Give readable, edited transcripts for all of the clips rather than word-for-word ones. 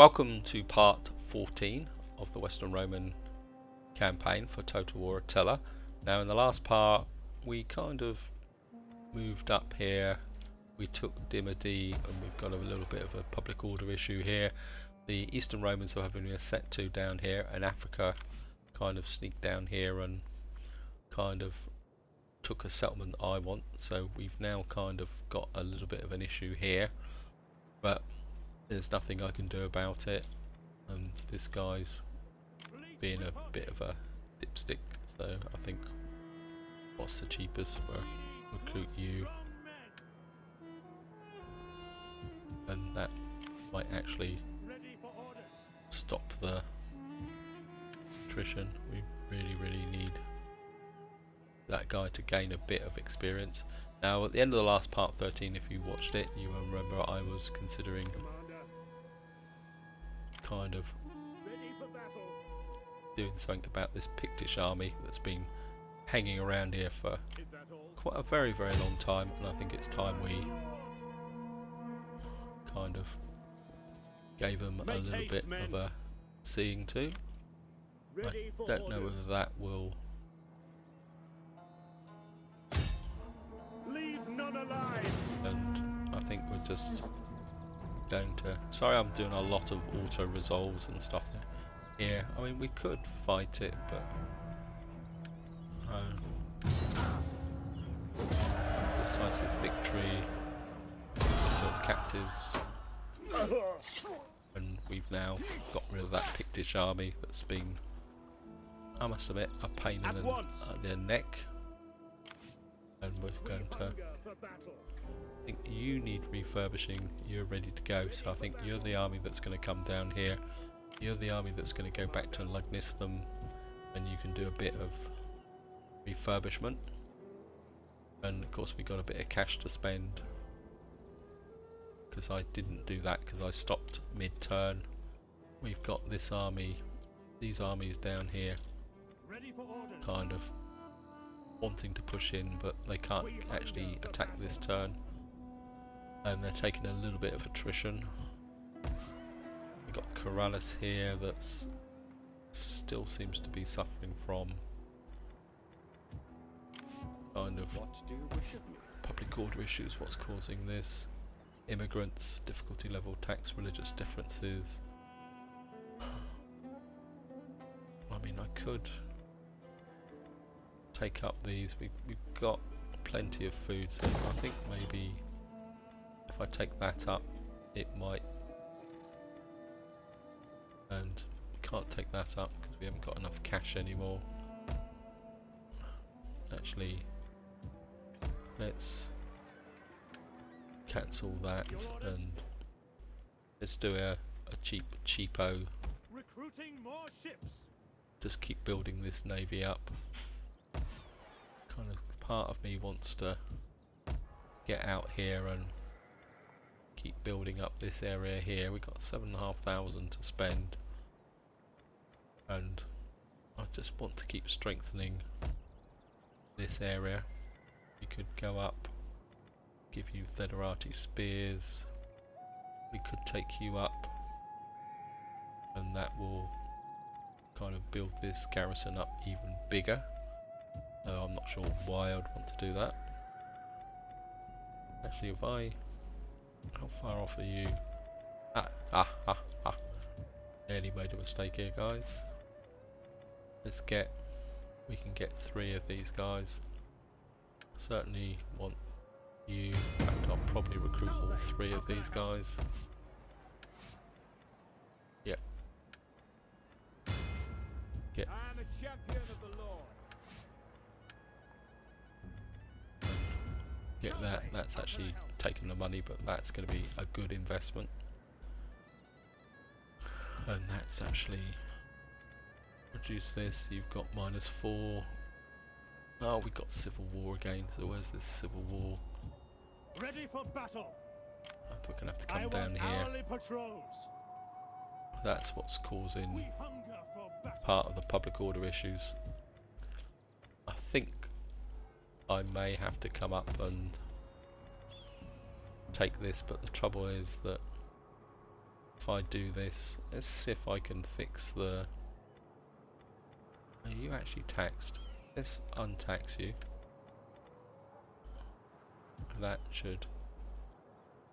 Welcome to part 14 of the Western Roman campaign for Total War Attila. Now in the last part we kind of moved up here, we took Dimity, and we've got a little bit of a public order issue here. The Eastern Romans are having a set to down here, and Africa kind of sneaked down here and kind of took a settlement I want, so we've now kind of got a little bit of an issue here, but there's nothing I can do about it, and this guy's being a bit of a dipstick, so I think what's the cheapest? We'll recruit you, and that might actually stop the attrition. We really need that guy to gain a bit of experience. Now at the end of the last part 13, if you watched it, you will remember I was considering kind of doing something about this Pictish army that's been hanging around here for quite a very long time, and I think it's time we kind of gave them a little bit of a seeing to. I don't know whether that will Leave none alive. And I think we're just going to... Sorry, I'm doing a lot of auto resolves and stuff here. I mean, we could fight it, but decisive victory, killed captives, and we've now got rid of that Pictish army that's been, I must admit, a pain in the neck. And we're going to... I think you need refurbishing, you're ready to go, so I think you're the army that's going to come down here, you're the army that's going to go back to Lugnistum, and you can do a bit of refurbishment. And of course we got a bit of cash to spend, because I didn't do that because I stopped mid-turn. We've got this army, these armies down here, kind of wanting to push in, but they can't actually attack this turn, and they're taking a little bit of attrition. We've got Corrales here that's still seems to be suffering from kind of public order issues. What's causing this? Immigrants, difficulty level, tax, religious differences. I mean, I could take up these. We've got plenty of food, so I think maybe if I take that up it might, and we can't take that up because we haven't got enough cash anymore. Actually, let's cancel that and let's do a cheapo. Recruiting more ships. Just keep building this navy up. Kind of part of me wants to get out here and keep building up this area here. We've got 7,500 to spend, and I just want to keep strengthening this area. We could go up, give you Federati spears, we could take you up, and that will kind of build this garrison up even bigger. I'm not sure why I'd want to do that. Actually, if I... How far off are you? Nearly made a mistake here, guys. Let's get... We can get 3 of these guys. Certainly want you. In fact, I'll probably recruit all 3 of these guys. Yep. Get... I'm a champion of the Lord. Get that. That's actually taking the money, but that's going to be a good investment. And that's actually reduce this. You've got -4. Oh, we got civil war again. So where's this civil war? Ready for battle. We're going to have to come down here. Hourly patrols. That's what's causing We hunger for battle. part of the public order issues. I think I may have to come up and take this, but the trouble is that if I do this, let's see if I can fix the... Are you actually taxed? Let's untax you. That should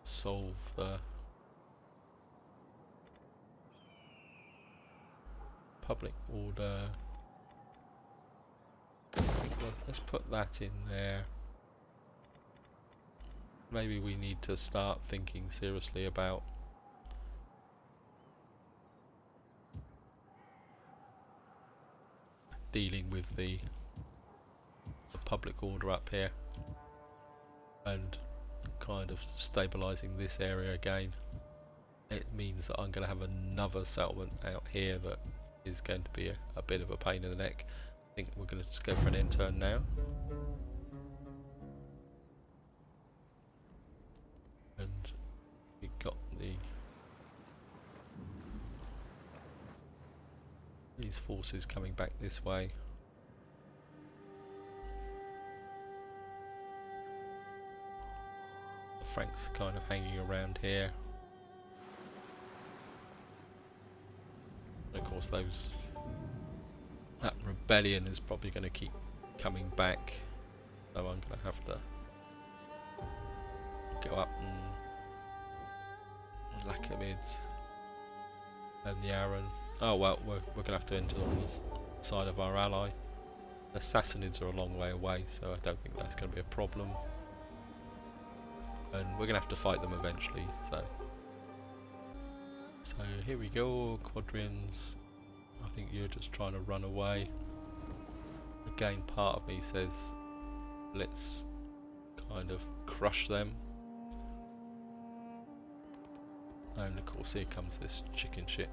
solve the public order. Let's put that in there. Maybe we need to start thinking seriously about dealing with the public order up here and kind of stabilising this area again. It means that I'm going to have another settlement out here that is going to be a bit of a pain in the neck. I think we're going to just go for an intern now. And we got these forces coming back this way. The Franks are kind of hanging around here. And of course that rebellion is probably going to keep coming back, so I'm going to have to go up and Lachemids and the Aaron. Oh well, we're going to have to enter on this side of our ally. The Sassanids are a long way away, so I don't think that's going to be a problem. And we're going to have to fight them eventually, so here we go, Quadrians. I think you're just trying to run away. Again, part of me says let's kind of crush them. And of course here comes this chicken shit.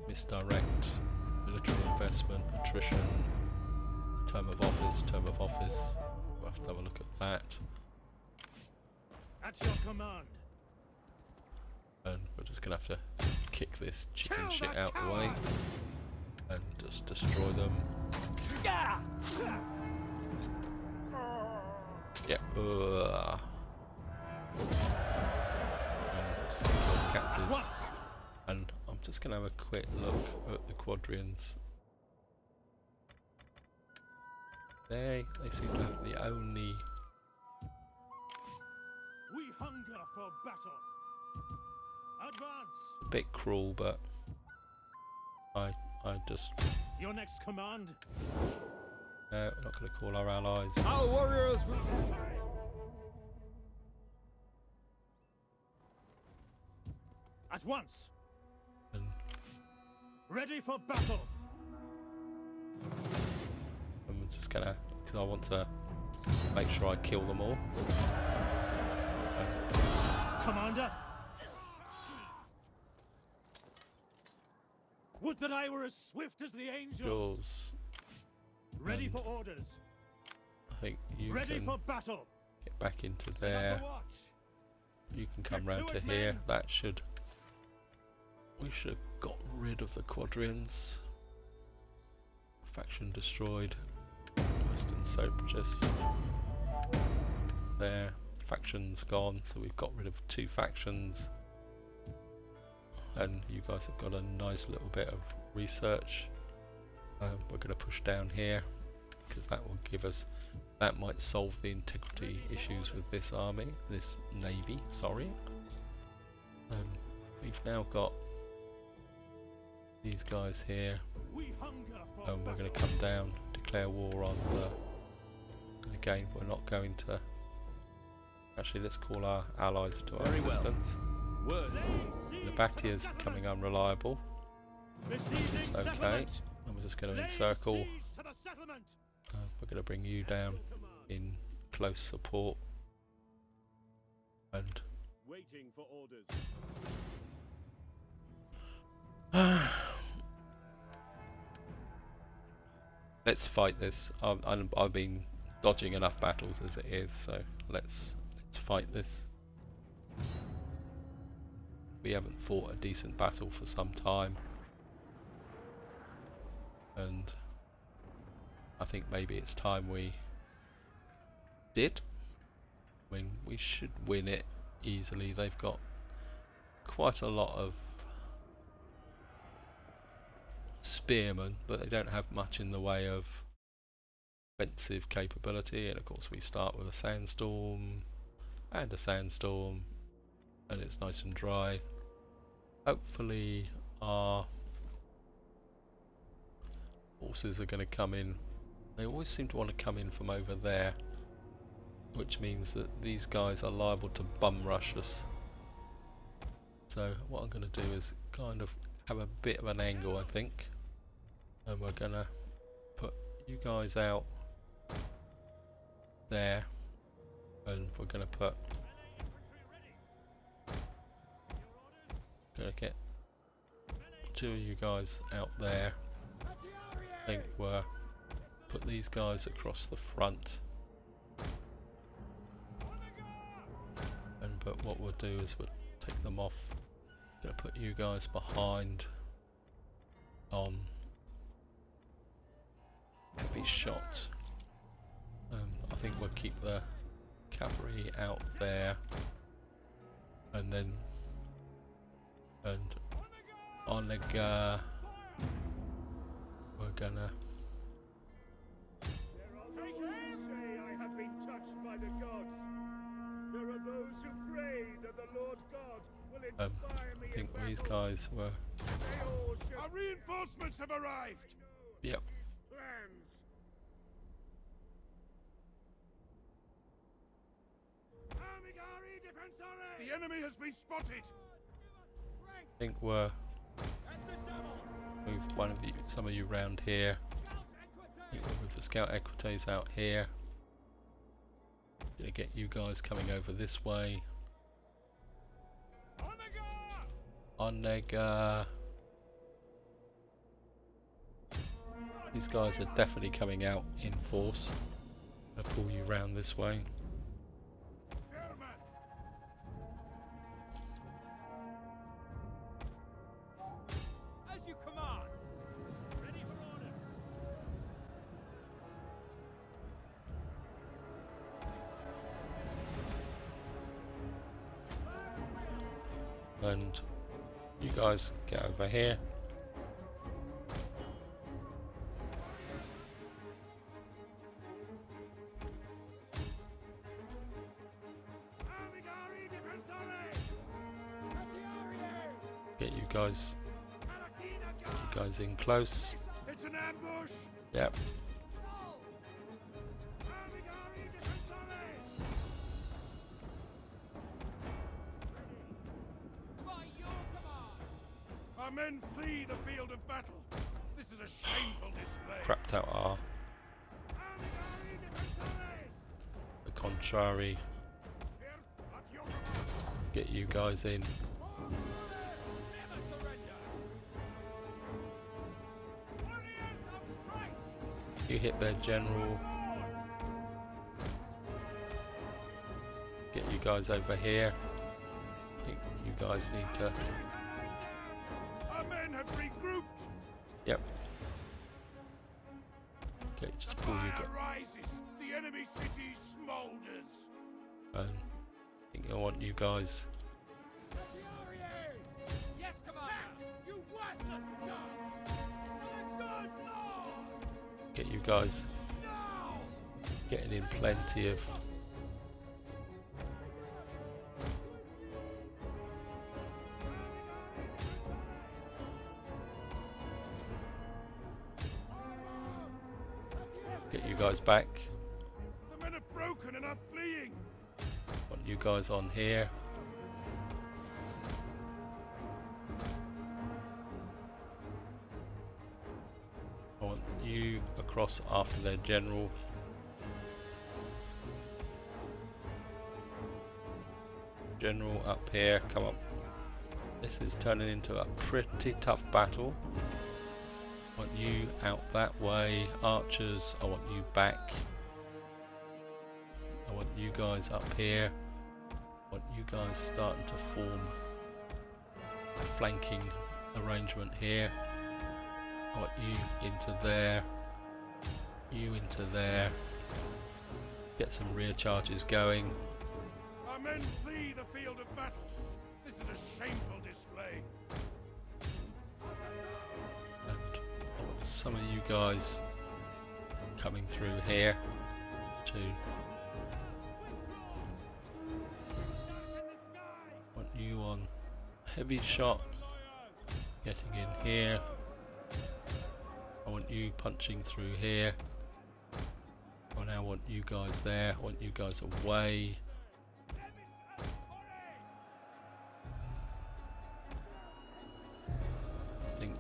Misdirect, military investment, attrition, term of office. We'll have to have a look at that. At your command. And we're just going to have to kick this chicken shit out the way and just destroy them. Yeah. And captives. And I'm just going to have a quick look at the Quadrians. They seem to have the only... We hunger for battle. Advance. A bit cruel, but I just... Your next command. No, we're not going to call our allies. Our warriors will... At once. And ready for battle. I'm just going to... because I want to make sure I kill them all. Commander. Would that I were as swift as the angels. Ready for orders. I think you ready can for battle. Get back into there. You can come round to here. Men. That should... We should have got rid of the Quadrians. Faction destroyed. Western Separatists. There. Factions gone, so we've got rid of 2 factions. And you guys have got a nice little bit of research. We're going to push down here because that will give us... That might solve the integrity issues with this army, this navy, sorry. We've now got these guys here. And we're going to come down, declare war on the... And again, we're not going to... Actually, let's call our allies to our assistance. The Batia's becoming unreliable. Okay, and we're just going to encircle. We're going to bring you down in close support. And waiting for orders. Let's fight this. I've been dodging enough battles as it is, so let's fight this. We haven't fought a decent battle for some time, and I think maybe it's time we did. I mean, we should win it easily. They've got quite a lot of spearmen, but they don't have much in the way of offensive capability. And of course we start with a sandstorm and a sandstorm, and it's nice and dry. Hopefully our forces are going to come in. They always seem to want to come in from over there, which means that these guys are liable to bum rush us. So what I'm going to do is kind of have a bit of an angle, I think, and we're going to put you guys out there, and we're going to put get 2 of you guys out there. I think we'll put these guys across the front, but what we'll do is we'll take them off. Gonna put you guys behind on heavy shots. I think we'll keep the cavalry out there, and then Onega, we're gonna Say I have been touched by the gods. There are those who pray that the Lord God will inspire me I think in these battle. guys were They all should Our reinforcements have arrived. yep. plans. The enemy has been spotted. I think we're move some of you round here. I think we'll move the scout equites out here. Gonna get you guys coming over this way. Onega. These guys are definitely coming out in force. I'll pull you round this way. As you command. Ready for orders. And you guys get over here. Get you guys in close. It's an ambush. Yep. Our men flee the field of battle. This is a shameful display. Crapped out our the contrary. Get you guys in. Never surrender. Warriors of Christ. You hit their general. Get you guys over here. I think you guys need to. Our men have regrouped. Yep. Okay, just pull you Fire guys. rises. The enemy city smolders. And I think I want you guys. Yes, Commander. You worthless dogs. For the good Lord. Get you guys Now. getting in plenty of. Get you guys back. The men are broken and are fleeing. Want you guys on here. I want you across after their general. General up here, come on. This is turning into a pretty tough battle. I want you out that way. Archers, I want you back. I want you guys up here. I want you guys starting to form a flanking arrangement here. I want you into there. You into there. Get some rear charges going. Our men flee the field of battle. This is a shameful display. And I want some of you guys coming through here to want you on heavy shot, getting in here. I want you punching through here. I now want you guys there. I want you guys away. I think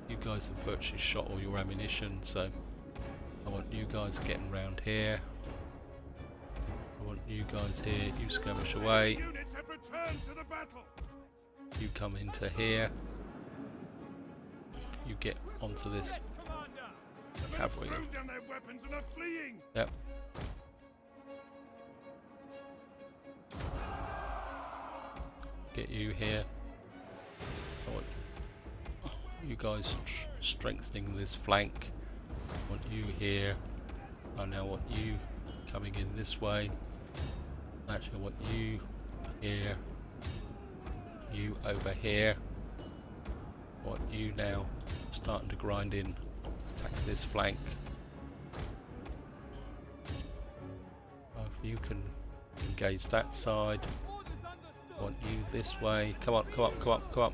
you guys have virtually shot all your ammunition, so I want you guys getting round here. I want you guys here. You skirmish away. Units have returned to the battle. You come into here. You get onto this cavalry. Throw down their weapons and are fleeing. Yep. Get you here. I want you guys strengthening this flank. I want you here. I now want you coming in this way. Actually, I want you here. You over here. I want you now starting to grind in. Attack this flank. If you can engage that side. I want you this way. Come on, come on, come on, come on.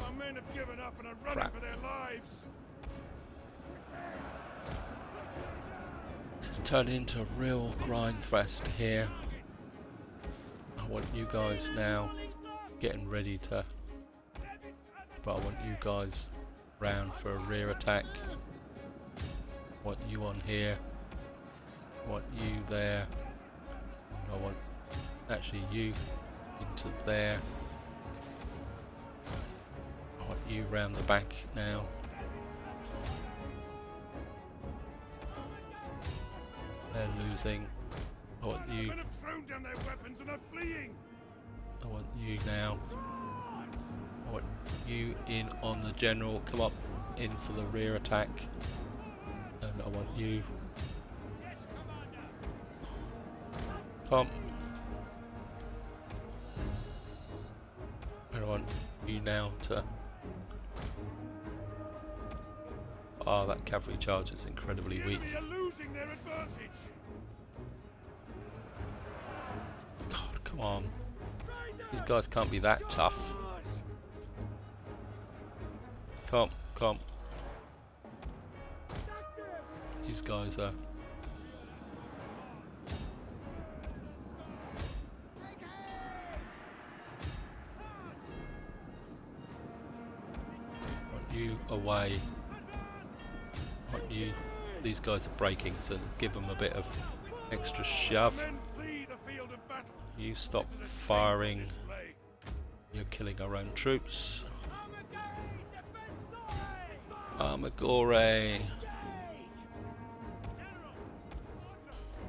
Our men have given up and are running Crap. for their lives. This is turning into a real grind fest here. I want you guys now getting ready to, but I want you guys round for a rear attack. I want you on here. I want you there. And I want actually you into there. I want you round the back now. They're losing. I want Our you. men have thrown down their weapons and are fleeing. I want you now. I want you in on the general. Come up in for the rear attack. And I want you. Come. And I want you now to. Oh, that cavalry charge is incredibly weak. They are losing their advantage. God, come on. These guys can't be that tough. Come, come. These guys are. Want you away. Want you. These guys are breaking, so give them a bit of extra shove. Men flee the field of battle. You stop This is a firing. shameful display. You're killing our own troops. Armagore.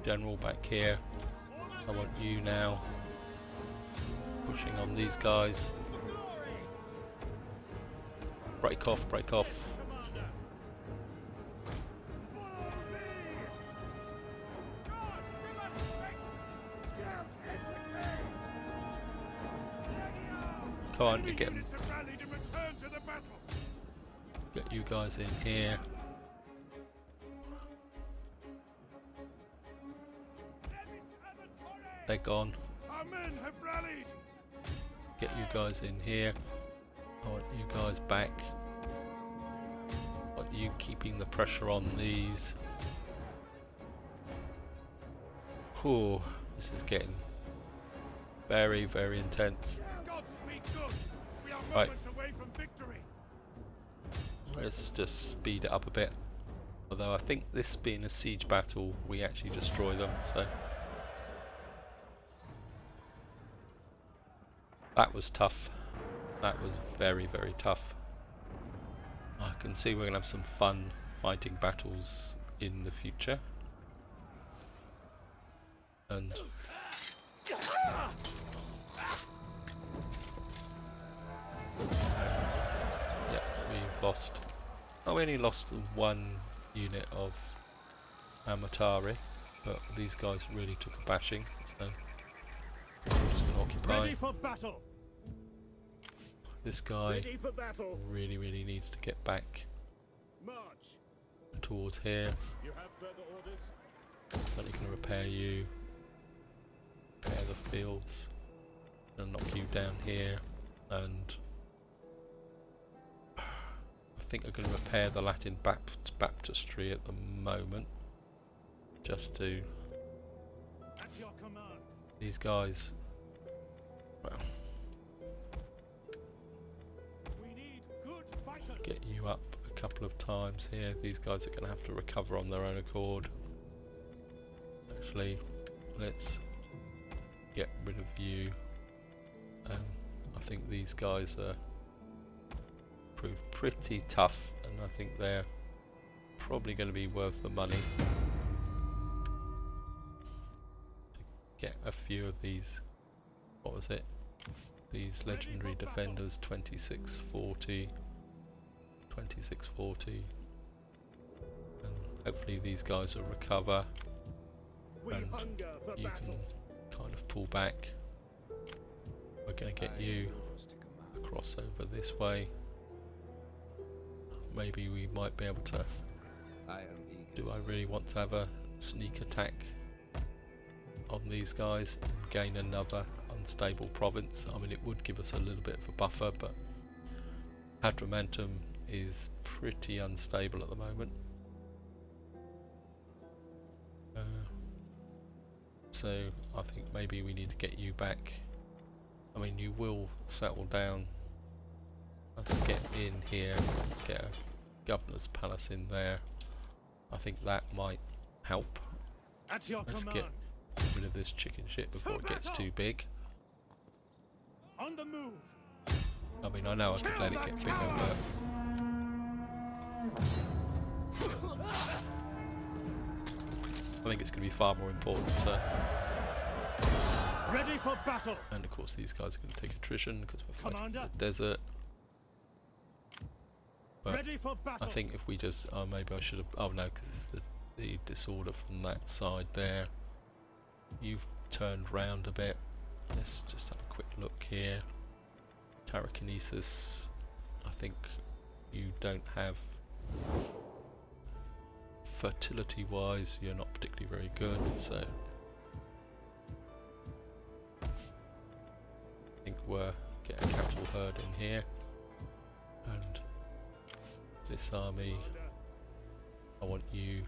General back here. I want you now. Pushing on these guys. Break off, break off. Come on, you get Units have rallied and returned to the battle. get you guys in here. They're gone. Our men have rallied. Get you guys in here. I want you guys back. I want you keeping the pressure on these. Whew, this is getting very, very intense. Godspeed good. We are Right. moments away from victory. Let's just speed it up a bit. Although I think this being a siege battle, we actually destroy them, so. That was tough. That was very, very tough. I can see we're going to have some fun fighting battles in the future. And yeah, we've lost. Oh, we only lost one unit of Amatari, but these guys really took a bashing. So guy. Ready for battle. This guy Ready for battle. really needs to get back March. towards here. You have further orders? Then he can repair you. Repair the fields. And knock you down here. And I think I'm going to repair the Latin baptistry at the moment. Just to... At your command. These guys... Well, We need good fighters. get you up a couple of times here. These guys are going to have to recover on their own accord. Actually, let's get rid of you. I think these guys are proved pretty tough, and I think they're probably going to be worth the money to get a few of these. What was it? These legendary defenders, 2640, 2640, and hopefully these guys will recover, We and hunger for you battle. can kind of pull back. We're going to get you across over this way. Maybe we might be able to... Do I really want to have a sneak attack on these guys and gain another unstable province? I mean, it would give us a little bit of a buffer, but Hadrimantum is pretty unstable at the moment. So I think maybe we need to get you back. I mean, you will settle down. Let's get in here. Let's get a governor's palace in there. I think that might help. At your Let's command. get rid of this chicken shit before it gets too big. On the move. I mean, I know I could let it get bigger, but I think it's going to be far more important to... Ready for battle. And of course these guys are going to take attrition because we're fighting in Commander. the desert. But Ready for battle. I think if we just... Oh, maybe I should have... Oh no, because it's the disorder from that side there. You've turned round a bit. Let's just have a quick look here. Telekinesis. I think you don't have... Fertility wise, you're not particularly very good, so... I think we're getting a cattle herd in here. And this army, I want you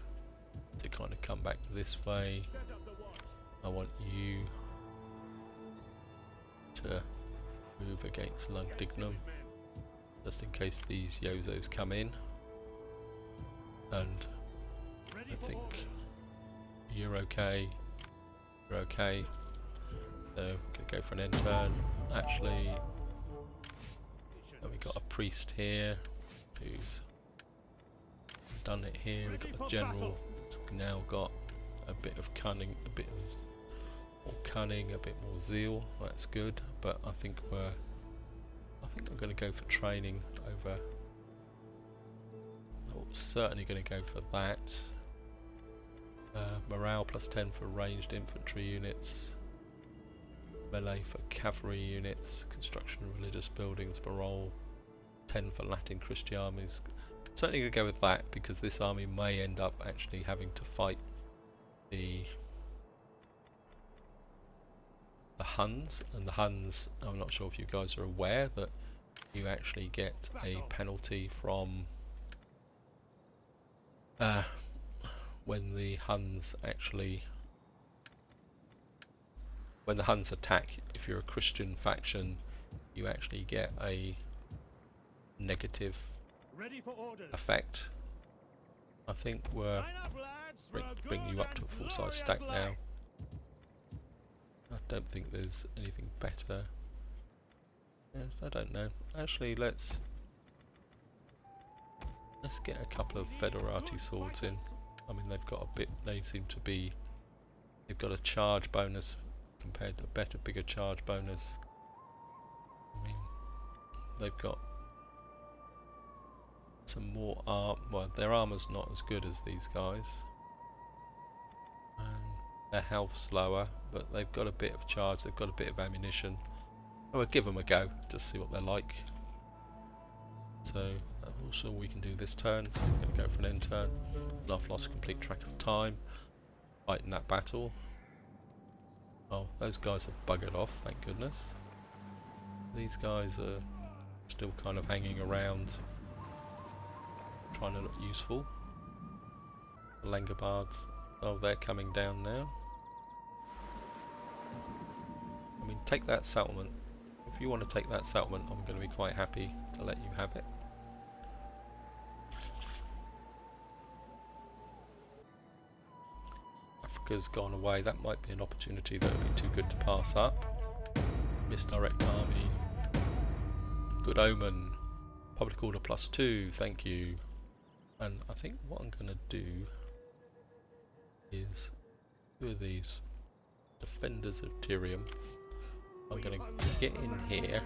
to kind of come back this way. Set up the watch. I want you to move against Lugdignum, just in case these Yozos come in. And Ready I for think orders. you're okay. You're okay. So we're gonna go for an end turn. Actually, we got a priest here who's done it here. We've got a general who's now got a bit of cunning, a bit of more cunning, a bit more zeal. That's good. But I think I'm going to go for training over. I'm certainly going to go for that. Morale plus 10 for ranged infantry units. Melee for cavalry units. Construction of religious buildings. Morale 10 for Latin Christian armies. Certainly going to go with that because this army may end up actually having to fight the Huns, and the Huns, I'm not sure if you guys are aware that you actually get a penalty from when the Huns attack. If you're a Christian faction, you actually get a negative Ready for orders. effect. I think we're Sign up, lads, for a bring you good up to a and full-size glorious stack life. now. I don't think there's anything better. Yes, I don't know. Actually, let's get a couple of Federati swords in. I mean, they've got a bit. They seem to be. They've got a charge bonus compared to a bigger charge bonus. I mean, they've got some more arm. Well, their armor's not as good as these guys. And their health's lower, but they've got a bit of charge. They've got a bit of ammunition. I'll give them a go, just see what they're like. So also we can do this turn. So I'm going to go for an end turn. And I've lost complete track of time fighting that battle. Oh, those guys have buggered off, thank goodness. These guys are still kind of hanging around, trying to look useful. The Langobards, oh, they're coming down now. I mean, take that settlement. If you want to take that settlement, I'm going to be quite happy to let you have it. Africa's gone away. That might be an opportunity that would be too good to pass up. Misdirect army. Good omen. Public order +2. Thank you. And I think what I'm going to do is, who are these? Defenders of Tyrium. I'm going to get in here.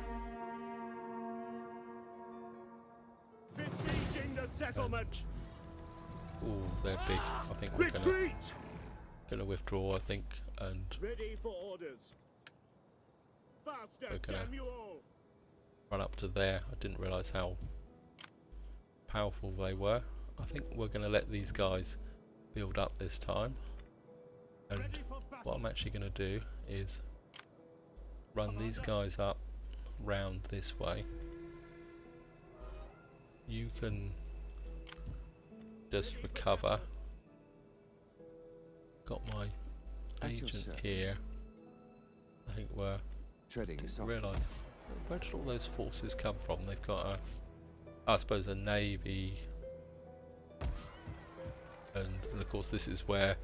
Besieging the settlement. Oh, they're big. I think we're going to withdraw, I think, and Ready for orders. Faster, we're gonna damn you all. run up to there. I didn't realise how powerful they were. I think we're going to let these guys build up this time. And Ready for battle. what I'm actually going to do is run these guys up round this way. You can just recover. Got my At your agent service. here. I think we're Treading softly. realise where did all those forces come from? They've got a, I suppose, a navy, and of course this is where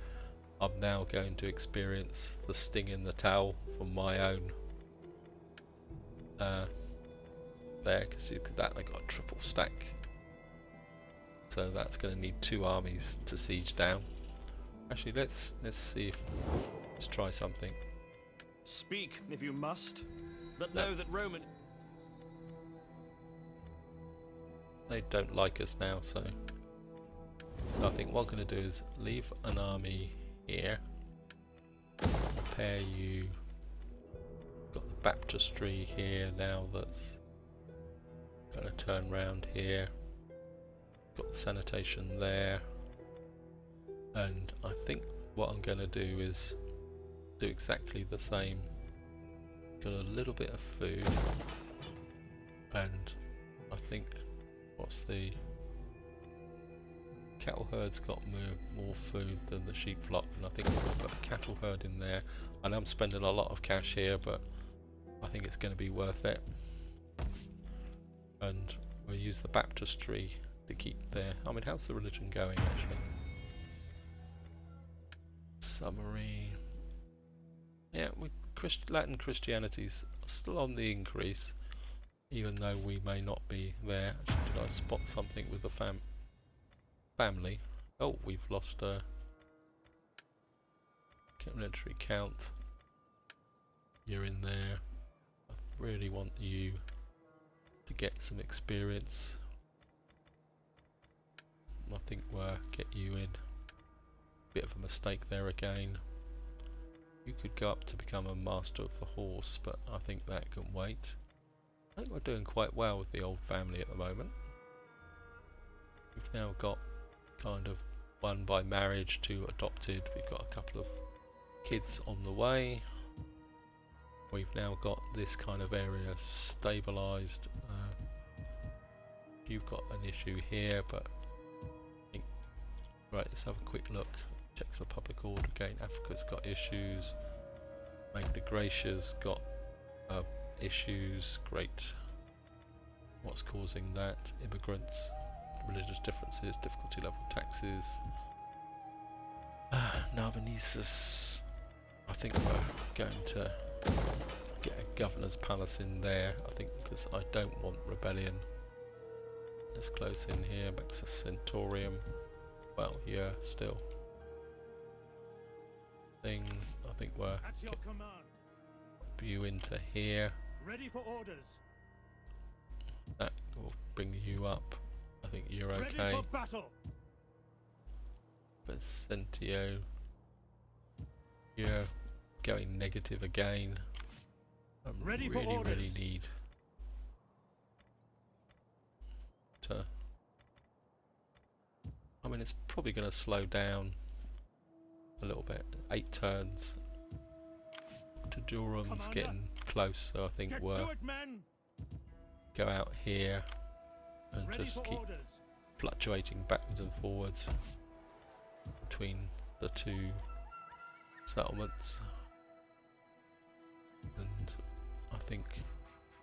I'm now going to experience the sting in the tail from my own there, because that they got a triple stack, so that's going to need 2 armies to siege down. Actually, let's see if let's try something. Speak if you must, but No. know that Roman. They don't like us now, so I think what I'm going to do is leave an army here, prepare you. Got the baptistry here now that's going to turn round here. Got the sanitation there, and I think what I'm going to do is do exactly the same. Got a little bit of food, and I think what's the cattle herd's got more food than the sheep flock, and I think we've got a cattle herd in there. I know I'm spending a lot of cash here, but I think it's going to be worth it. And we'll use the baptistry to keep there. I mean, how's the religion going actually? Summary. Yeah, Latin Christianity's still on the increase, even though we may not be there. Actually, did I spot something with the family? Oh, we've lost a military count. You're in there. I really want you to get some experience. I think we'll get you in. Bit of a mistake there again. You could go up to become a master of the horse, but I think that can wait. I think we're doing quite well with the old family at the moment. We've now got kind of 1 by marriage, 2 adopted. We've got a couple of kids on the way. We've now got this kind of area stabilised. You've got an issue here, but I think, right, let's have a quick look. Check the public order again. Africa's got issues. Magna Graecia's got issues. Great. What's causing that? Immigrants, religious differences, difficulty level taxes. Narbonnesus. I think we're going to get a governor's palace in there. I think because I don't want rebellion. Let's close in here. Back to Centaurium. Well, yeah, still. I think we're At your command. you into here. Ready for orders. That will bring you up. I think you're Ready okay. for battle. Vicentio, you're going negative again. I Ready for really orders. need to... I mean, it's probably going to slow down a little bit. 8 turns. To Durham's Commander, getting close, so I think Get we'll to it, men! go out here and Ready just for keep orders. fluctuating backwards and forwards between the 2 settlements. And I think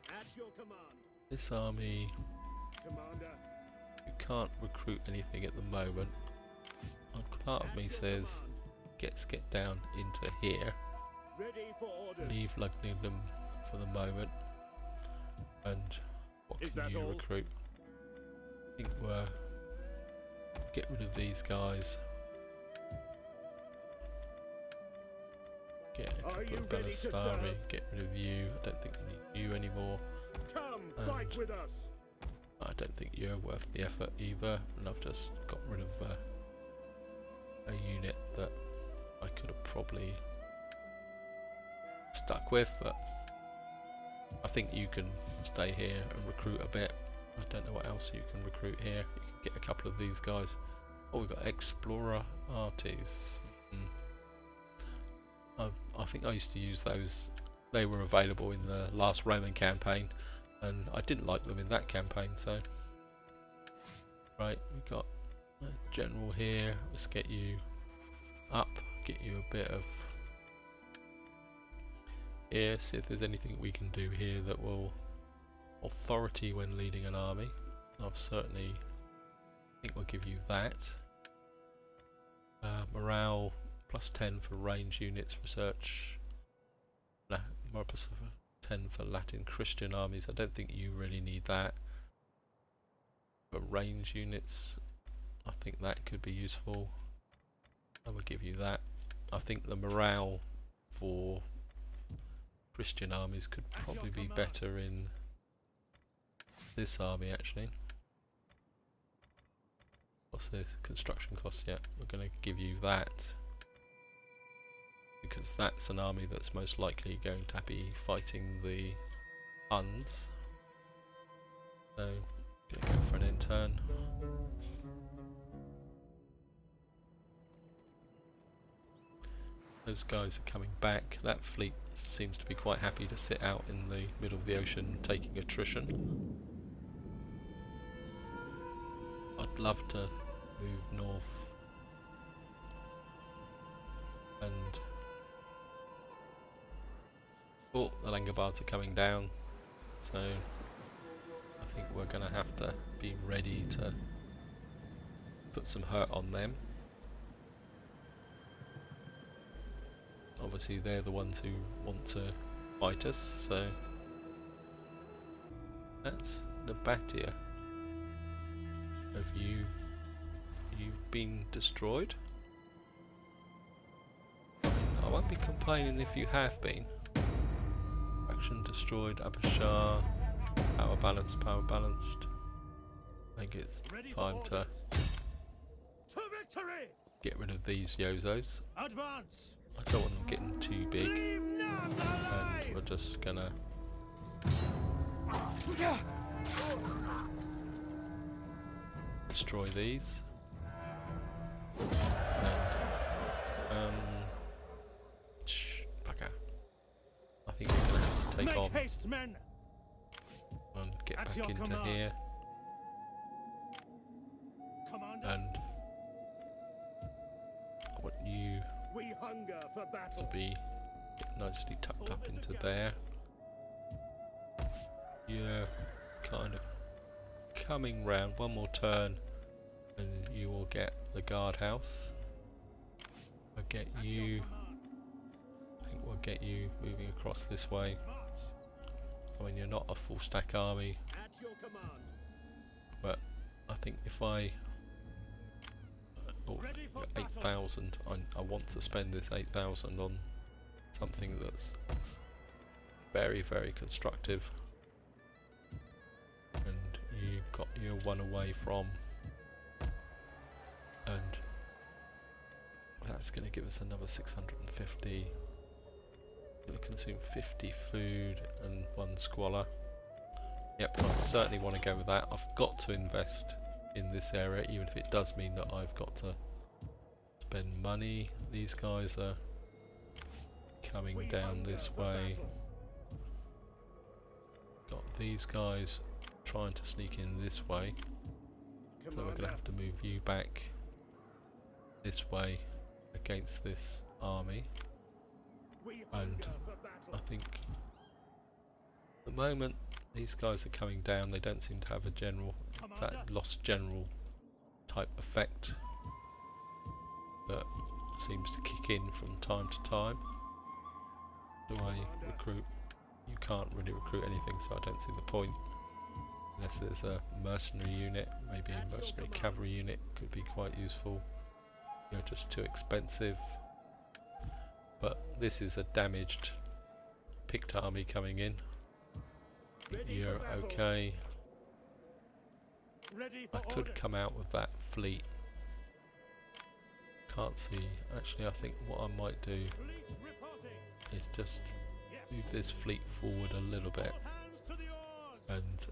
At your command, this army, Commander. you can't recruit anything at the moment. Part of me says get down into here, Ready for orders. leave Lugningdom for the moment, and what Is can that you all? recruit? I think we're get rid of these guys. Get a Are couple you of ready to Belisari, serve? get rid of you. I don't think we need you anymore. Come, And fight with us. I don't think you're worth the effort either, and I've just got rid of a unit that I could have probably stuck with, but I think you can stay here and recruit a bit. I don't know what else you can recruit here. You can get a couple of these guys. Oh, we've got Explorer Arties. I think I used to use those. They were available in the last Roman campaign, and I didn't like them in that campaign, so... Right, we've got a general here. Let's get you up, get you a bit of... Here, see if there's anything we can do here that will... Authority when leading an army. I'll certainly... think we'll give you that. Morale, +10 for range units, research... More +10 for Latin Christian armies. I don't think you really need that. For range units, I think that could be useful. I will give you that. I think the morale for Christian armies could probably be better in this army actually. What's the construction cost yet? We're going to give you that, because that's an army that's most likely going to be fighting the Huns. So, going to go for an intern. Those guys are coming back. That fleet seems to be quite happy to sit out in the middle of the ocean taking attrition. I'd love to move north and... Oh, the Langobards are coming down, so I think we're going to have to be ready to put some hurt on them. Obviously they're the ones who want to fight us, so that's Nabatea. Have you've been destroyed? I won't be complaining if you have been. Faction destroyed, Abashar, power balanced. I think it's time to victory! get rid of these Yozos. Advance! I don't want them getting too big, Leave none alive! and we're just gonna destroy these. And, bugger. I think we're gonna have to take Make on haste, men! and get At back your into command. here, Commander, and I want you We hunger for to battle. be nicely tucked up into there. You're kind of coming round one more turn and you will get the guardhouse. I'll get you, I think we'll get you moving across this way. I mean, you're not a full stack army, At your command. but I think if I... Oh, Ready for 8,000. I want to spend this 8,000 on something that's very, very constructive. And you've got your one away from, and that's going to give us another 650. Going to consume 50 food and 1 squalor. Yep, I certainly want to go with that. I've got to invest in this area, even if it does mean that I've got to spend money. These guys are coming down this way. Got these guys trying to sneak in this way. So we're going to have to move you back this way against this army. And I think at the moment these guys are coming down. They don't seem to have a general, that lost general type effect that seems to kick in from time to time. Do I recruit? You can't really recruit anything, so I don't see the point. Unless there's a mercenary unit, maybe a mercenary cavalry unit could be quite useful. You're just too expensive. But this is a damaged picked army coming in. You're okay. I could come out with that fleet. Can't see. Actually, I think what I might do is just move this fleet forward a little bit and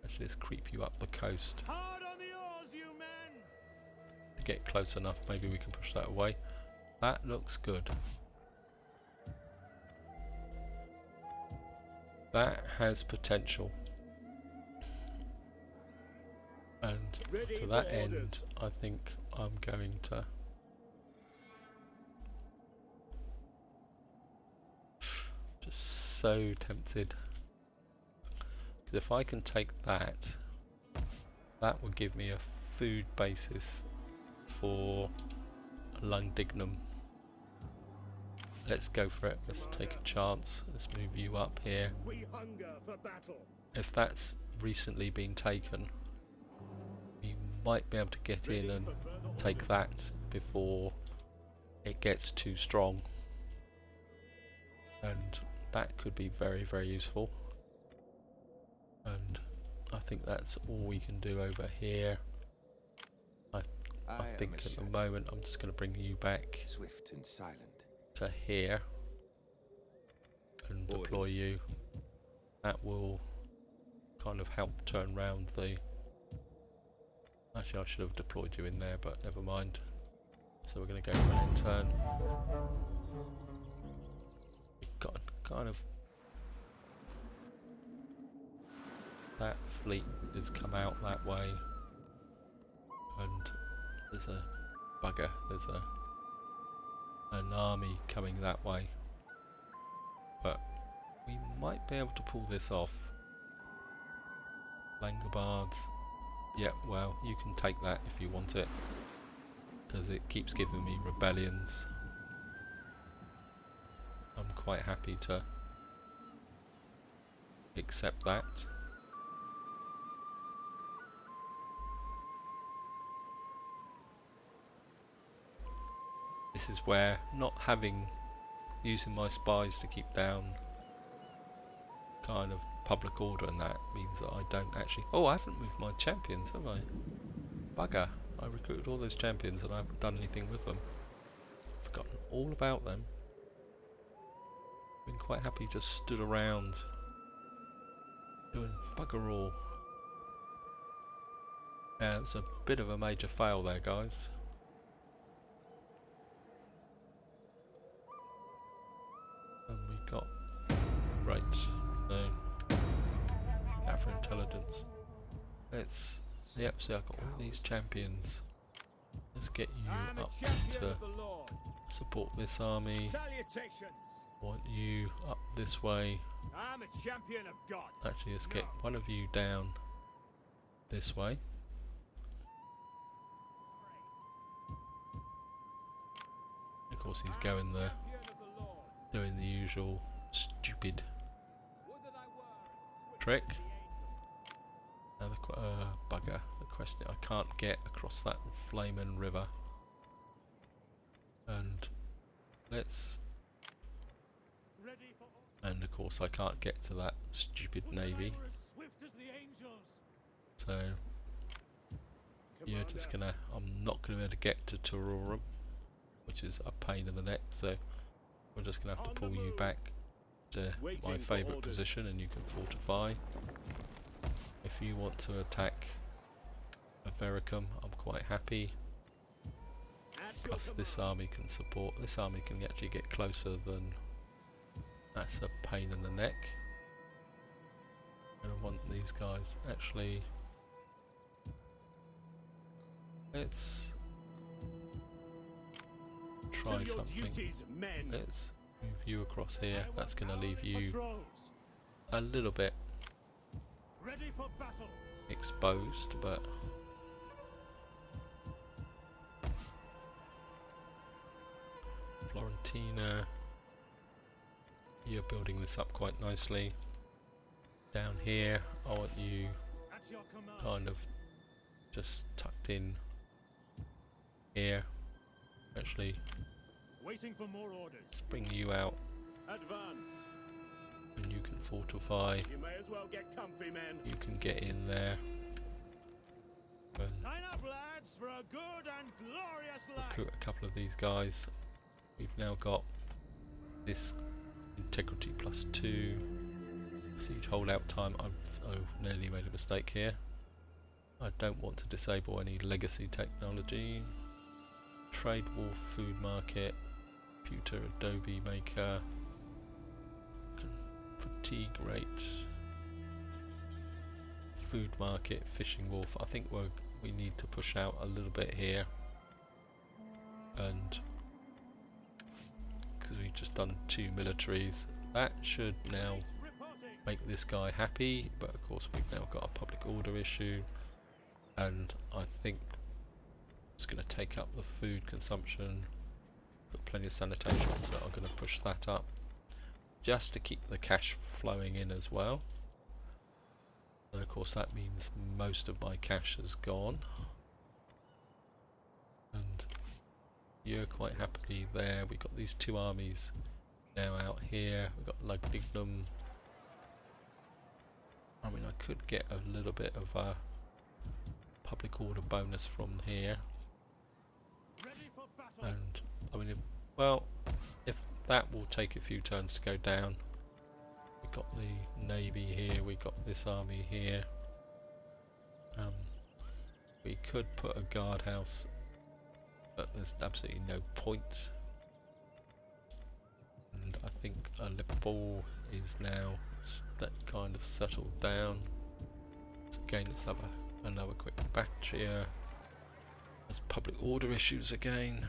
actually let's creep you up the coast. To get close enough, maybe we can push that away. That looks good. That has potential. And to that end, I think I'm going to just so tempted. Because if I can take that, that would give me a food basis for Lungdignum. Let's go for it. Let's take a chance. Let's move you up here. If that's recently been taken, we might be able to get in and take that before it gets too strong. And that could be very, very useful. And I think that's all we can do over here. I think at the moment I'm just going to bring you back Swift and silent. to here and deploy you. That will kind of help turn round the... Actually, I should have deployed you in there, but never mind. So we're going to go for an end turn. Got kind of... That fleet has come out that way. And there's a bugger. There's an army coming that way. But we might be able to pull this off. Langobards. Yeah, well, you can take that if you want it, because it keeps giving me rebellions. I'm quite happy to accept that. This is where not using my spies to keep down kind of public order and that means that I don't actually... Oh, I haven't moved my champions, have I? Bugger. I recruited all those champions and I haven't done anything with them. Forgotten all about them. Been quite happy just stood around doing bugger all. Yeah, it's a bit of a major fail there, guys. And we got... Right, so... for intelligence. Let's... Yep, see I've got all these champions. Let's get you up to support this army. Want you up this way. I'm a champion of God. Actually, let's get one of you down this way. Of course he's going there, doing the usual stupid trick. Now the bugger. The question: I can't get across that flaming river. And let's. And of course I can't get to that stupid navy. So you're just gonna. I'm not gonna be able to get to Tororum, which is a pain in the neck. So we're just going to have to pull you back to my favourite position and you can fortify. If you want to attack Avericum, I'm quite happy. Plus this army can support, this army can actually get closer than, that's a pain in the neck. I want these guys, actually, let's try something. Let's move you across here, that's going to leave you a little bit exposed, but Florentina, you're building this up quite nicely. Down here, I want you kind of just tucked in here. Actually, Waiting for more orders. let's bring you out Advance. and you can fortify. You may as well get comfy, men. You can get in there. And Sign up, lads, for a good and glorious life. recruit a couple of these guys. We've now got this integrity +2. Siege holdout time. I've nearly made a mistake here. I don't want to disable any legacy technology. Trade wall, food market, computer, Adobe maker, fatigue rate, food market, fishing wharf. I think we need to push out a little bit here, and because we've just done 2 militaries, that should now make this guy happy. But of course we've now got a public order issue, and I think it's going to take up the food consumption. Got plenty of sanitation, so I'm going to push that up just to keep the cash flowing in as well. And of course that means most of my cash has gone, and you're quite happily there. We've got these 2 armies now out here. We've got Lugdignum. I mean, I could get a little bit of a public order bonus from here. And I mean, if that will take a few turns to go down. We've got the navy here, we've got this army here. We could put a guardhouse, but there's absolutely no point. And I think Aleppo is now that kind of settled down. So again, let's have another quick batch here. There's public order issues again.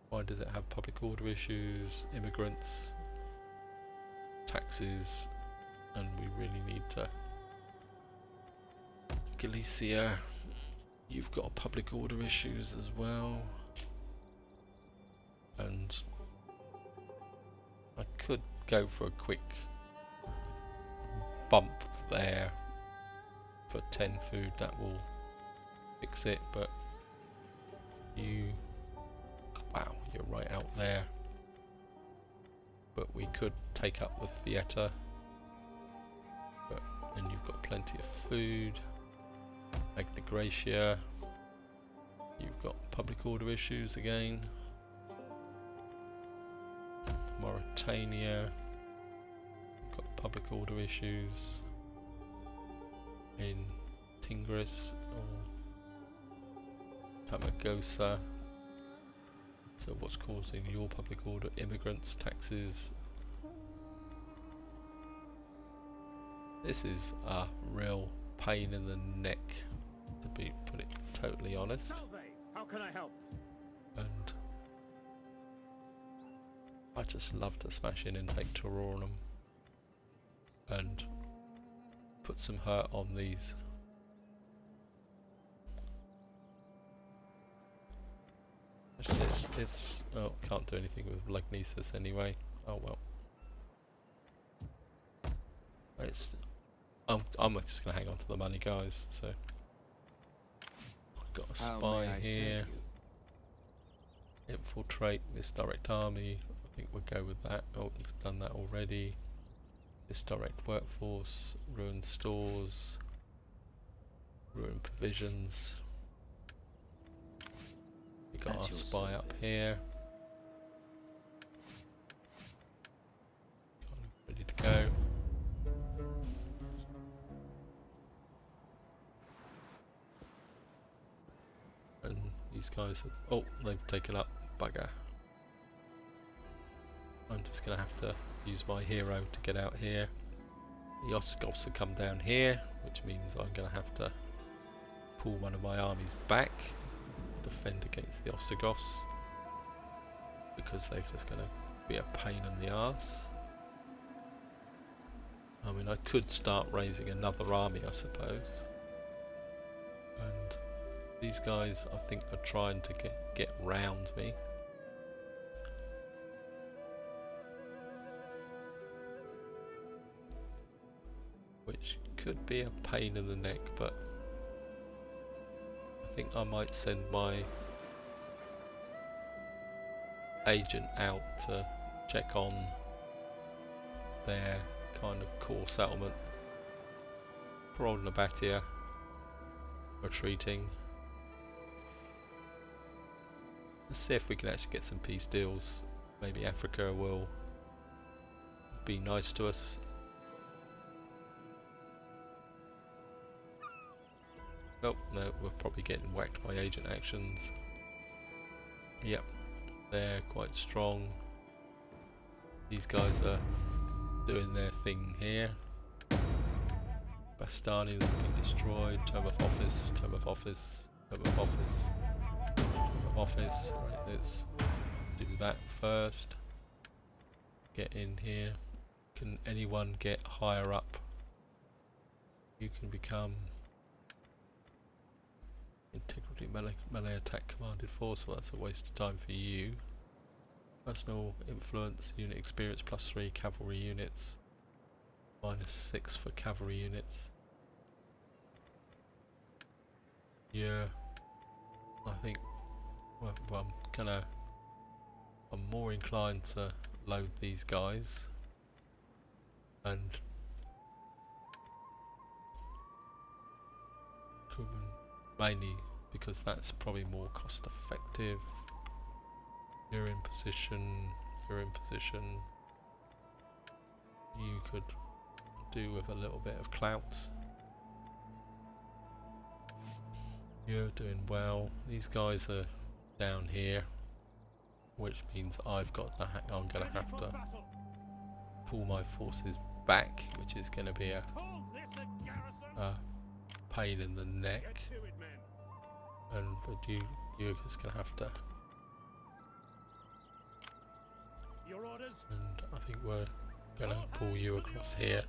Why does it have public order issues? Immigrants, taxes, and we really need to. Galicia, you've got public order issues as well, and I could go for a quick bump there for 10 food. That will fix it, but wow, you're right out there. But we could take up the theatre, but then you've got plenty of food. Magna Graecia, you've got public order issues again. Mauritania, you've got public order issues. In Tingris or Tamagosa. So what's causing your public order? Immigrants, taxes. This is a real pain in the neck, to put it totally honest. How can I help? And I just love to smash in and take Terrorum and put some hurt on these. It's oh, can't do anything with Lagnesis anyway. Oh well. I'm just gonna hang on to the money, guys. So I've got a spy here. Infiltrate this direct army. I think we'll go with that. Oh, we've done that already. This direct workforce, ruin stores, ruin provisions. We got our spy up here. Go. And these guys have, oh, they've taken up, bugger. I'm just going to have to use my hero to get out here. The Ostrogoths have come down here, which means I'm going to have to pull one of my armies back, defend against the Ostrogoths, because they're just going to be a pain in the arse. I mean, I could start raising another army, I suppose. And these guys, I think, are trying to get round me. Which could be a pain in the neck, but I think I might send my agent out to check on their kind of core settlement. Poor old Nabatea retreating. Let's see if we can actually get some peace deals. Maybe Africa will be nice to us. Oh, no, we're probably getting whacked by agent actions. Yep, they're quite strong. These guys are doing their thing here. Bastani has been destroyed. Term of office, term of office, term of office, term of office. Right, let's do that first. Get in here. Can anyone get higher up? You can become integrity melee attack commanded force. Well, that's a waste of time for you. Personal influence, unit experience +3, cavalry units -6 for cavalry units. Yeah, I think well, I'm more inclined to load these guys and mainly because that's probably more cost effective. You're in position, you're in position. You could do with a little bit of clout. You're doing well. These guys are down here, which means I've got to I'm going to have to pull my forces back, which is going to be a pain in the neck. But you're just going to have to. And I think we're going to pull you across here.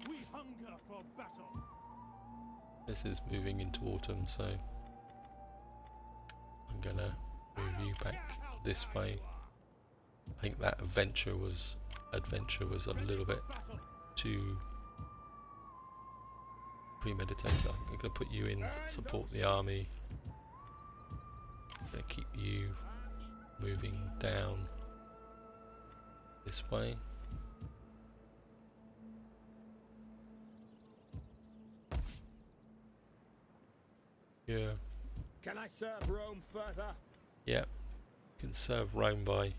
We hunger for battle. This is moving into autumn, so I'm going to move you back this way. I think that adventure was a little bit too premeditated. I'm going to put you in support the army. I'm going to keep you moving down this way. Yeah. Can I serve Rome further? Yeah. You can serve Rome by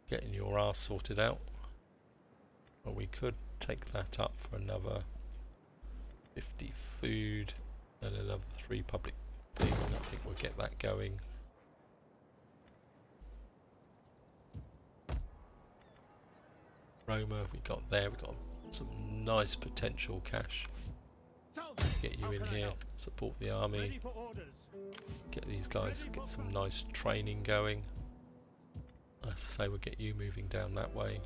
getting your arse sorted out. Or we could take that up for another 50 food and another 3 public things. I think we'll get that going. Roma, we got there. We got some nice potential cash. Get you in here, support the army, get these guys, get some nice training going. As I say, we'll get you moving down that way.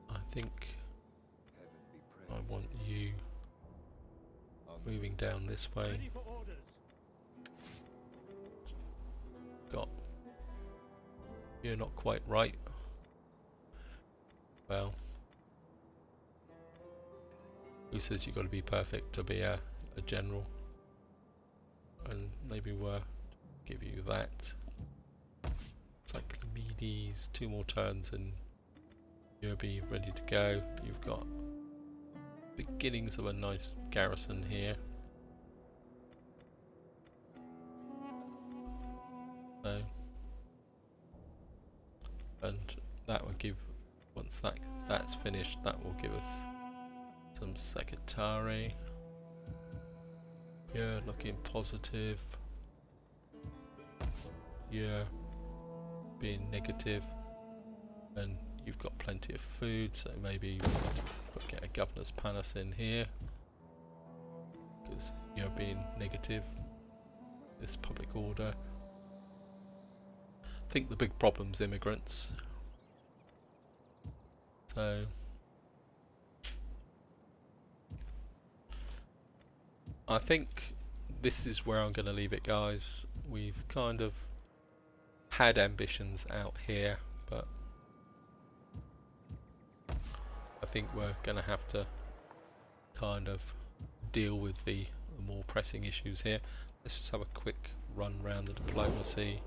I think I want you moving down this way. Got, you're not quite right. Well, who says you've got to be perfect to be a general? And maybe we'll give you that. Cyclomedes, 2 more turns and you'll be ready to go. You've got beginnings of a nice garrison here. So, and that will give, once that's finished, that will give us some secretary. Yeah, looking positive. Yeah, being negative. And you've got plenty of food, so maybe we'll get a governor's palace in here. Because you're being negative. This public order. I think the big problem's immigrants. So I think this is where I'm going to leave it, guys. We've kind of had ambitions out here, but I think we're going to have to kind of deal with the more pressing issues here. Let's just have a quick run round the diplomacy.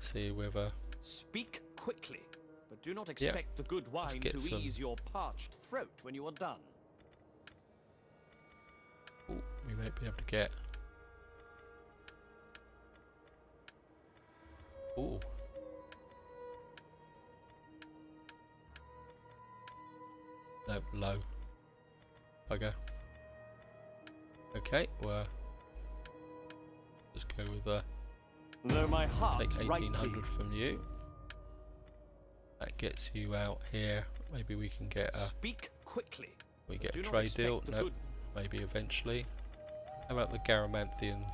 See whether... Speak quickly, but do not expect the good wine to ease your parched throat when you are done. Ooh, we might be able to get... Ooh. No, low. Bugger. Okay, well... Just go with the... Though my heart Take 1800 from you. That gets you out here. Maybe we can get a... Speak quickly. We get a trade deal. Nope. Maybe eventually. How about the Garamanthians?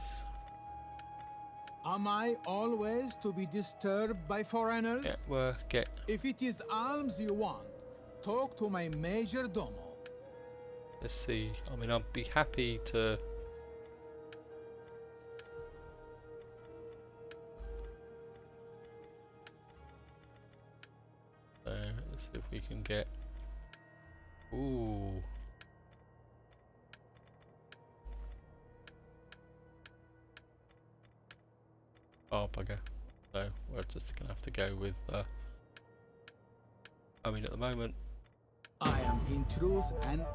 Am I always to be disturbed by foreigners? Yeah, well, get... If it is alms you want, talk to my major domo. Let's see. I mean, I'd be happy to... let's see if we can get... Ooh. Oh, bugger. So, we're just going to have to go with... I mean, at the moment... I am in truth and...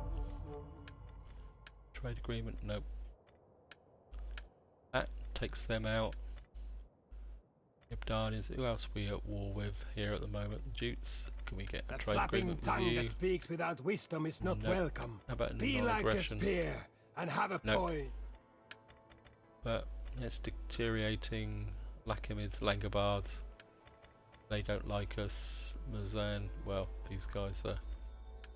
Trade agreement, nope. That takes them out. Ibdanians, who else are we at war with here at the moment? The Jutes. Can we get a trade agreement with tongue you? that speaks without wisdom is not welcome. How about Be like a non-aggression? spear and have a point. But it's deteriorating. Lachemids, Langobards. They don't like us. Mazan, well, these guys are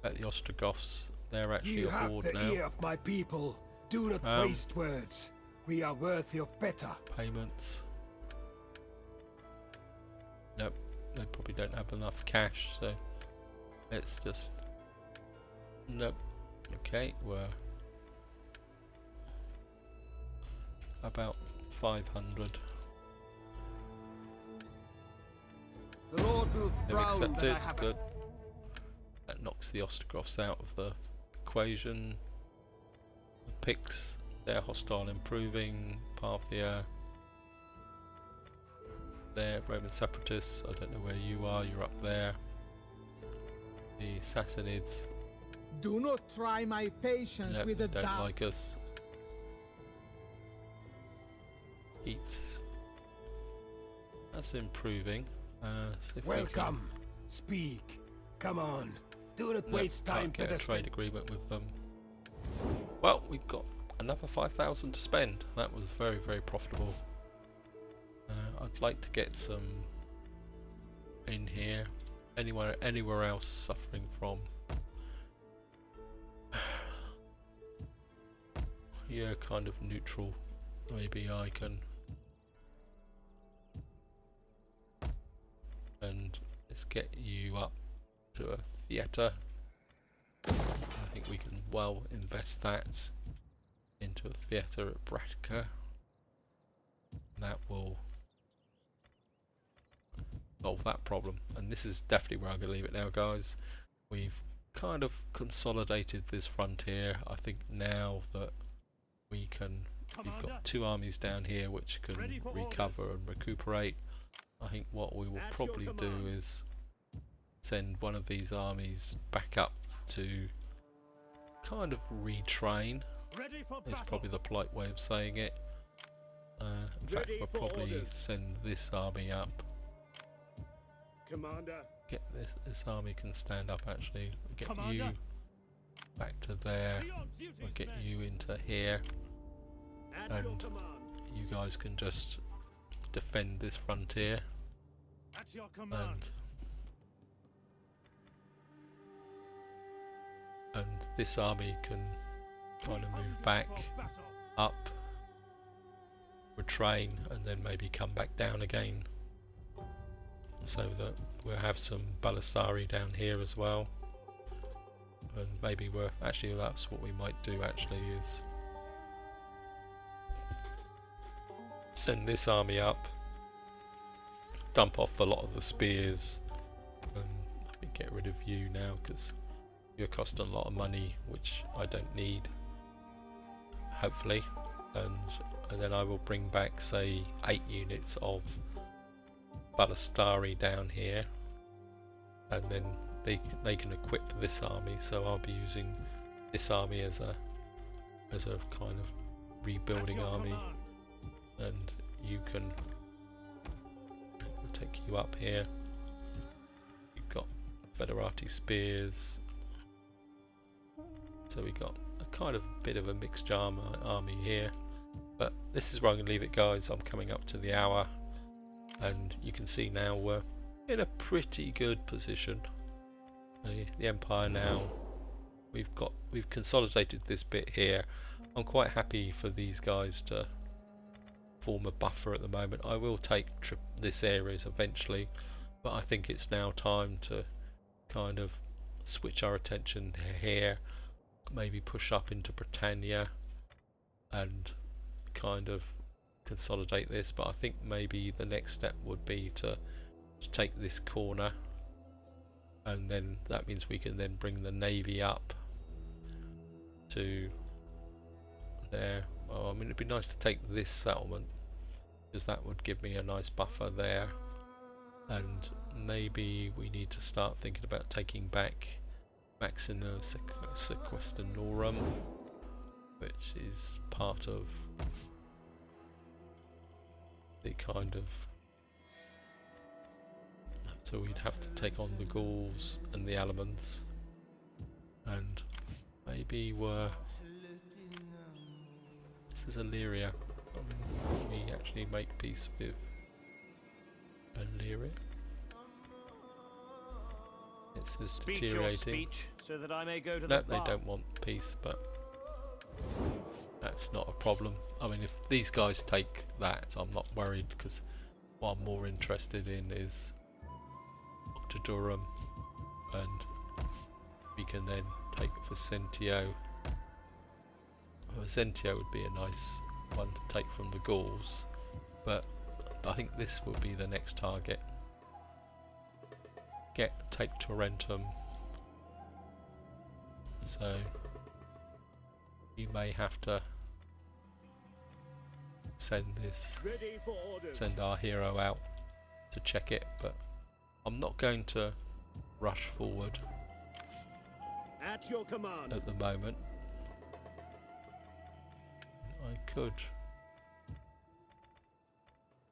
at the Ostrogoths. They're actually You a have horde the now. ear of my people. Do not waste words. We are worthy of better. Payments. Nope, they probably don't have enough cash, so let's just... Nope. Okay, we're... about 500. The Lord will They've frown that I accepted, have good. That knocks the Ostrogoths out of the equation. The Picts, they're hostile improving. Parthia. There, Roman separatists, I don't know where you are, you're up there. The Sassanids. Do not try my patience Nope, with they a don't doubt. like us. Eats. That's improving. See if we Welcome. Speak. Come on. Do not can, waste time. can't get a Let us trade agreement with them. Well, we've got another 5,000 to spend. That was very, very profitable. I'd like to get some in here. Anywhere else suffering from? Yeah, kind of neutral. Maybe I can. And let's get you up to a theatre. I think we can well invest that into a theatre at Bratica. That will solve that problem. And this is definitely where I'm going to leave it now, guys. We've kind of consolidated this frontier. I think now that we can... We've got two armies down here which can recover and recuperate. I think what we will probably do is send one of these armies back up to kind of retrain. Ready for Is battle. probably the polite way of saying it. In fact, Ready we'll for probably orders. send this army up. Commander, Get this army can stand up actually. Get Commander. you back to there. To your duties, We'll get men. you into here. at your And command. You guys can just defend this frontier. At your command. And this army can kind of move back, For battle. up, retrain, and then maybe come back down again. So that we'll have some Balasari down here as well. And maybe that's what we might do actually, is send this army up, dump off a lot of the spears, and maybe get rid of you now because you're costing a lot of money, which I don't need, hopefully. And then I will bring back, say, 8 units of Balastari down here, and then they can equip this army. So I'll be using this army as a kind of rebuilding At your army, command. and you can we'll take you up here. You've got Federati spears, so we got a kind of bit of a mixed army here. But this is where I'm going to leave it, guys. I'm coming up to the hour, and you can see now we're in a pretty good position. The Empire now, we've consolidated this bit here. I'm quite happy for these guys to form a buffer at the moment. I will take this areas eventually, but I think it's now time to kind of switch our attention here, maybe push up into Britannia and kind of consolidate this. But I think maybe the next step would be to take this corner, and then that means we can then bring the navy up to there. I mean, it'd be nice to take this settlement because that would give me a nice buffer there, and maybe we need to start thinking about taking back Maxina Sequestanorum, which is part of the kind of, so we'd have to take on the Gauls and the Alamans, and maybe this is Illyria. We actually make peace with Illyria. It says Speak your deteriorating. speech, so that I may go to No, the they bar. don't want peace, but that's not a problem. I mean, if these guys take that, I'm not worried, because what I'm more interested in is to Durham, and we can then take Vicentio. Vicentio would be a nice one to take from the Gauls, but I think this will be the next target. Take Tarentum. So you may have to send Ready for orders. our hero out to check it, but I'm not going to rush forward At your command. at the moment.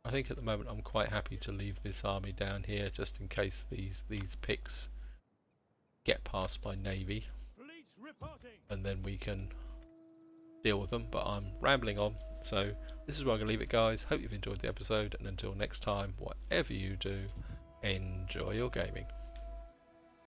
I think at the moment I'm quite happy to leave this army down here just in case these picks get past my navy, Fleet reporting. and then we can deal with them. But I'm rambling on, so this is where I'm going to leave it, guys. Hope you've enjoyed the episode, and until next time, whatever you do, enjoy your gaming.